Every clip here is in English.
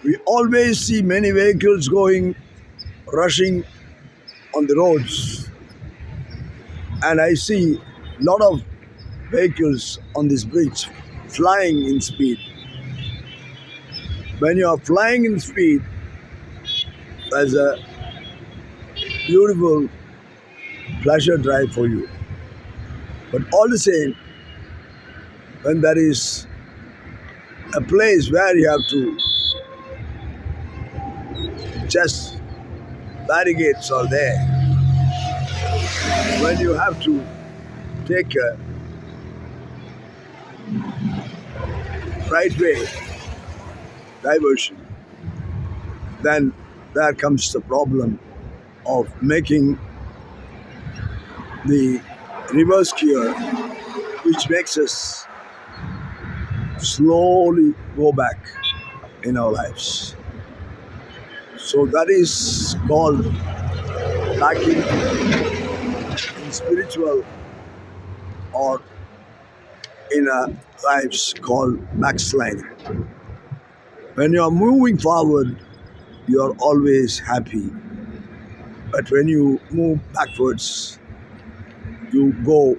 We always see many vehicles going, rushing on the roads, and I see a lot of vehicles on this bridge flying in speed. When you are flying in speed, there's a beautiful pleasure drive for you. But all the same, when there is a place where you have to just barricades are there, when you have to take a right way diversion, then there comes the problem of making the reverse gear, which makes us slowly go back in our lives. So that is called lacking in spiritual or in our lives called backsliding. When you are moving forward, you are always happy. But when you move backwards, you go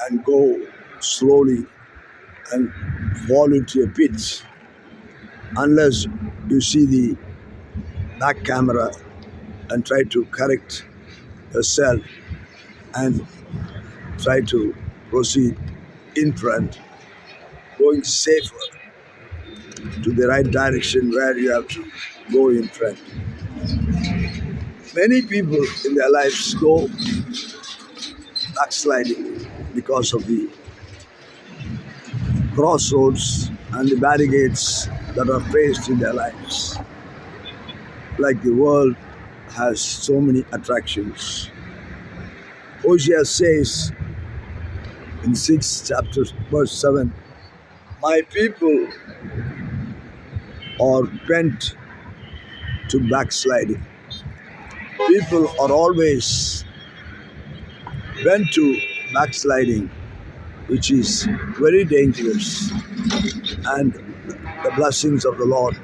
and go slowly and fall into a pit unless you see the back camera and try to correct yourself and try to proceed in front, going safer to the right direction where you have to go in front. Many people in their lives go backsliding because of the crossroads and the barricades that are faced in their lives. Like the world has so many attractions. Hosea says in 6th chapter, verse 7, my people are bent to backsliding. People are always bent to backsliding, which is very dangerous, and the blessings of the Lord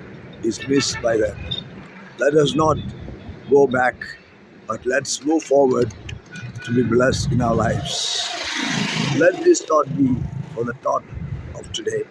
is missed by them. Let us not go back, but let's move forward to be blessed in our lives. Let this thought be for the thought of today.